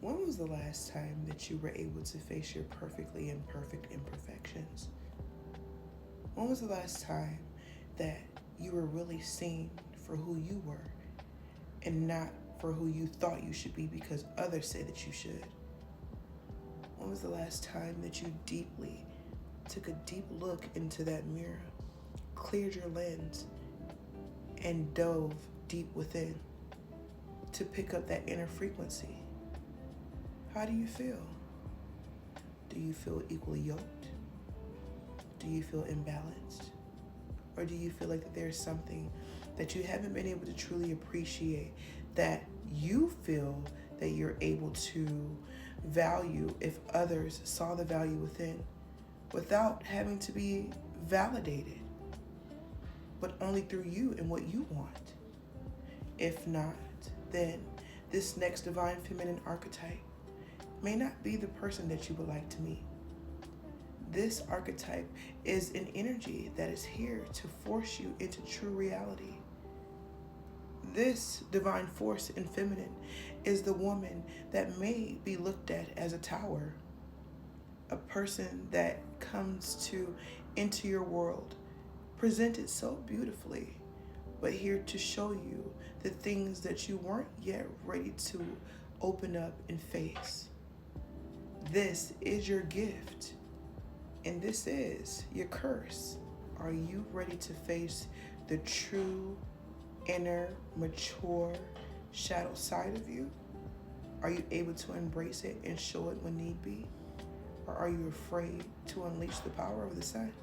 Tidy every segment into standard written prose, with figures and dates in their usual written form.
When was the last time that you were able to face your perfectly imperfect imperfections? When was the last time that you were really seen for who you were and not for who you thought you should be because others said that you should? When was the last time that you deeply took a deep look into that mirror, cleared your lens, and dove deep within to pick up that inner frequency? How do you feel? Do you feel equally yoked? Do you feel imbalanced? Or do you feel like that there's something that you haven't been able to truly appreciate that you feel that you're able to value if others saw the value within without having to be validated, but only through you and what you want? If not, then this next divine feminine archetype may not be the person that you would like to meet. This archetype is an energy that is here to force you into true reality. This divine force in feminine is the woman that may be looked at as a tower, a person that comes into your world, presented so beautifully, but here to show you the things that you weren't yet ready to open up and face. This is your gift, and this is your curse. Are you ready to face the true, inner, mature, shadow side of you? Are you able to embrace it and show it when need be? Or are you afraid to unleash the power of the sun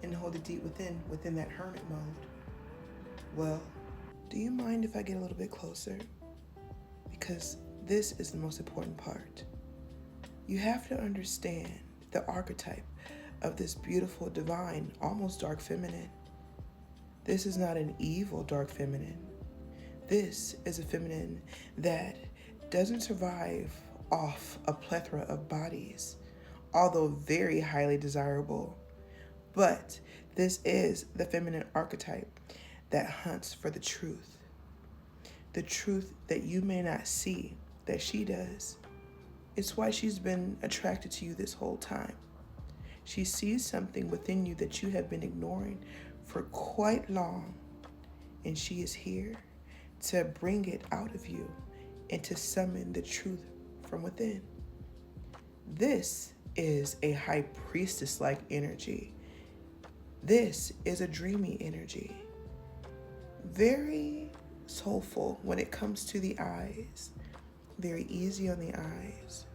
and hold it deep within that hermit mode? Well, do you mind if I get a little bit closer? Because this is the most important part. You have to understand the archetype of this beautiful, divine, almost dark feminine. This is not an evil dark feminine. This is a feminine that doesn't survive off a plethora of bodies, although very highly desirable. But this is the feminine archetype that hunts for the truth that you may not see, that she does. It's why she's been attracted to you this whole time. She sees something within you that you have been ignoring for quite long, and she is here to bring it out of you and to summon the truth from within. This is a high priestess-like energy. This is a dreamy energy. Very soulful when it comes to the eyes. Very easy on the eyes.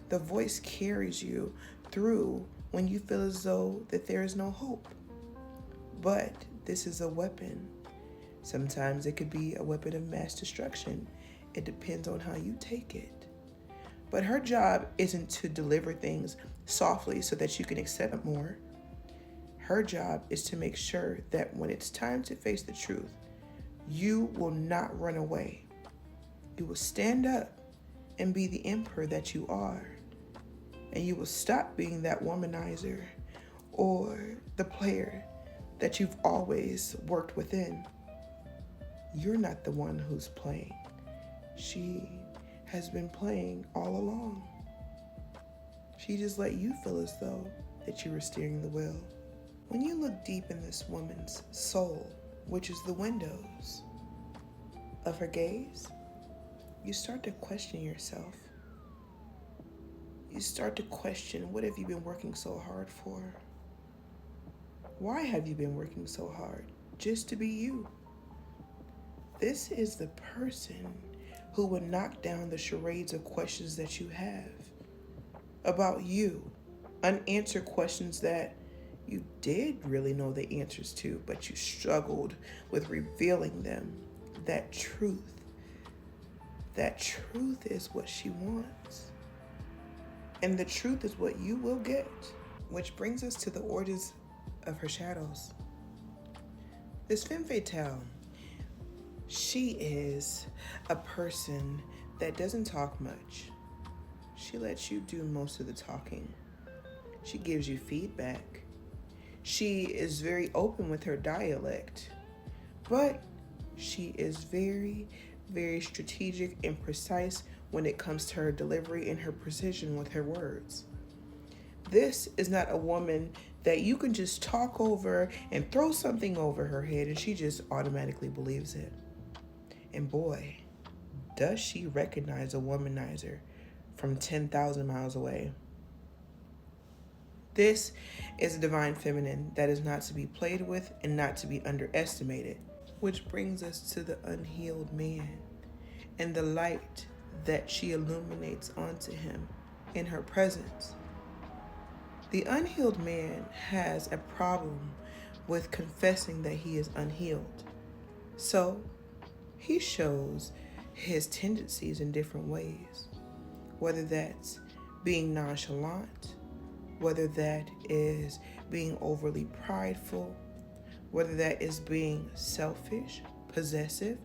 The voice carries you through when you feel as though that there is no hope. But this is a weapon. Sometimes it could be a weapon of mass destruction. It depends on how you take it. But her job isn't to deliver things softly so that you can accept more. Her job is to make sure that when it's time to face the truth, you will not run away. You will stand up and be the emperor that you are. And you will stop being that womanizer or the player that you've always worked within. You're not the one who's playing. She has been playing all along. She just let you feel as though that you were steering the wheel. When you look deep in this woman's soul, which is the windows of her gaze, you start to question yourself. You start to question, what have you been working so hard for? Why have you been working so hard? Just to be you. This is the person who would knock down the charades of questions that you have about you. Unanswered questions that you did really know the answers to, but you struggled with revealing them. That truth is what she wants. And the truth is what you will get. Which brings us to the origins of her shadows. This Femme Fatale, she is a person that doesn't talk much. She lets you do most of the talking. She gives you feedback. She is very open with her dialect, but she is very, very strategic and precise when it comes to her delivery and her precision with her words. This is not a woman that you can just talk over and throw something over her head and she just automatically believes it. And boy, does she recognize a womanizer from 10,000 miles away. This is a divine feminine that is not to be played with and not to be underestimated. Which brings us to the unhealed man and the light that she illuminates onto him in her presence. The unhealed man has a problem with confessing that he is unhealed. So he shows his tendencies in different ways, whether that's being nonchalant, whether that is being overly prideful, whether that is being selfish, possessive,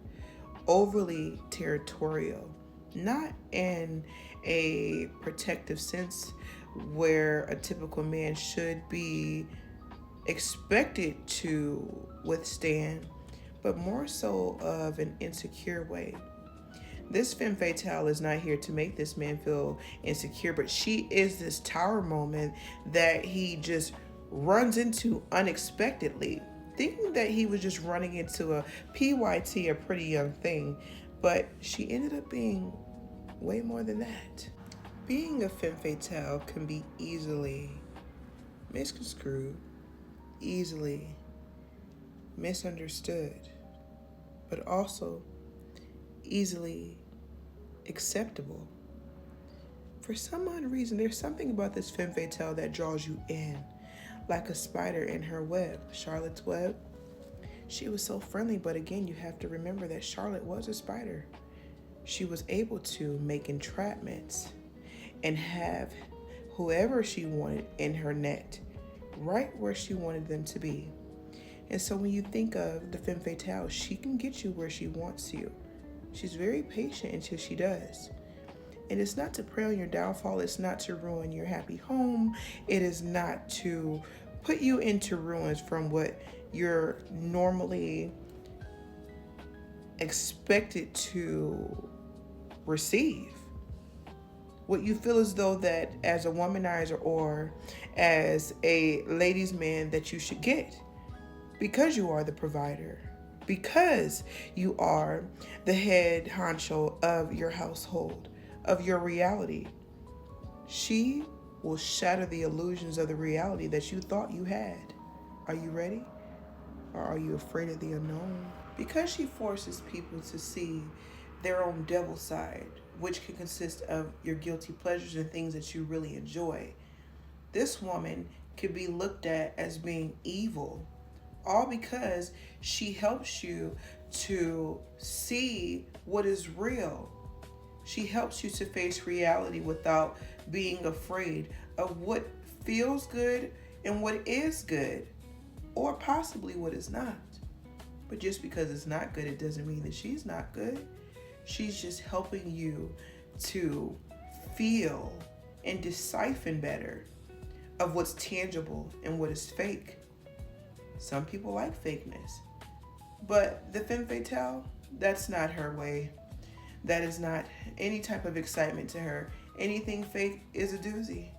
overly territorial, not in a protective sense where a typical man should be expected to withstand, but more so of an insecure way. This femme fatale is not here to make this man feel insecure, but she is this tower moment that he just runs into unexpectedly, thinking that he was just running into a PYT, a pretty young thing, but she ended up being way more than that. Being a femme fatale can be easily misconstrued, easily misunderstood, but also easily acceptable. For some odd reason, there's something about this femme fatale that draws you in, like a spider in her web, Charlotte's web. She was so friendly, but again, you have to remember that Charlotte was a spider. She was able to make entrapments and have whoever she wanted in her net, right where she wanted them to be. And so when you think of the femme fatale, she can get you where she wants you. She's very patient until she does. And it's not to prey on your downfall. It's not to ruin your happy home. It is not to put you into ruins from what you're normally expected to receive. What you feel as though that as a womanizer or as a ladies' man that you should get, because you are the provider, because you are the head honcho of your household, of your reality. She will shatter the illusions of the reality that you thought you had. Are you ready? Or are you afraid of the unknown? Because she forces people to see their own devil side, which can consist of your guilty pleasures and things that you really enjoy. This woman could be looked at as being evil, all because she helps you to see what is real. She helps you to face reality without being afraid of what feels good and what is good, or possibly what is not. But just because it's not good, it doesn't mean that she's not good. She's just helping you to feel and decipher better of what's tangible and what is fake. Some people like fakeness, but the femme fatale, that's not her way. That is not any type of excitement to her. Anything fake is a doozy.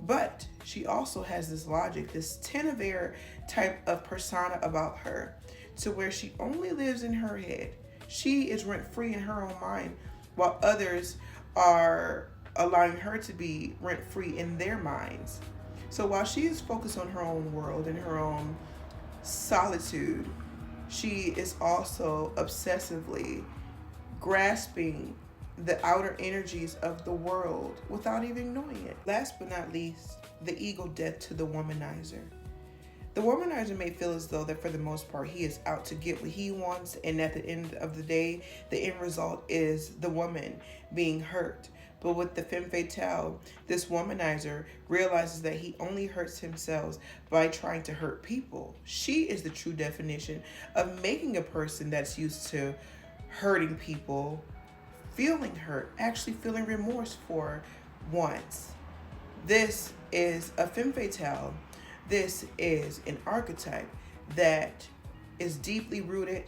But she also has this logic, this 10 of air type of persona about her, to where she only lives in her head. She is rent-free in her own mind, while others are allowing her to be rent-free in their minds. So while she is focused on her own world and her own solitude, she is also obsessively grasping the outer energies of the world without even knowing it. Last but not least, the ego death to the womanizer. The womanizer may feel as though that for the most part he is out to get what he wants, and at the end of the day, the end result is the woman being hurt. But with the femme fatale, this womanizer realizes that he only hurts himself by trying to hurt people. She is the true definition of making a person that's used to hurting people feeling hurt, actually feeling remorse for once. This is a femme fatale. This is an archetype that is deeply rooted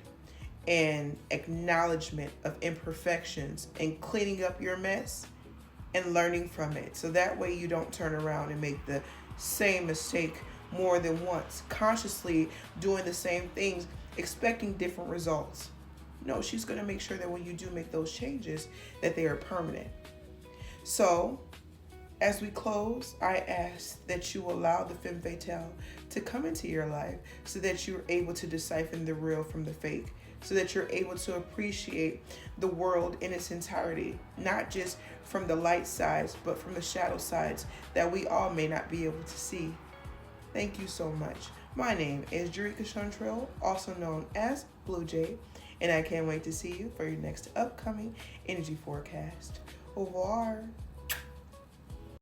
and acknowledgement of imperfections and cleaning up your mess and learning from it. So that way you don't turn around and make the same mistake more than once, consciously doing the same things, expecting different results. No, she's going to make sure that when you do make those changes, that they are permanent. So, as we close, I ask that you allow the Femme Fatale to come into your life so that you're able to decipher the real from the fake, so that you're able to appreciate the world in its entirety, not just from the light sides, but from the shadow sides that we all may not be able to see. Thank you so much. My name is Jerika Chantrell, also known as Blue Jay, and I can't wait to see you for your next upcoming energy forecast. Au revoir.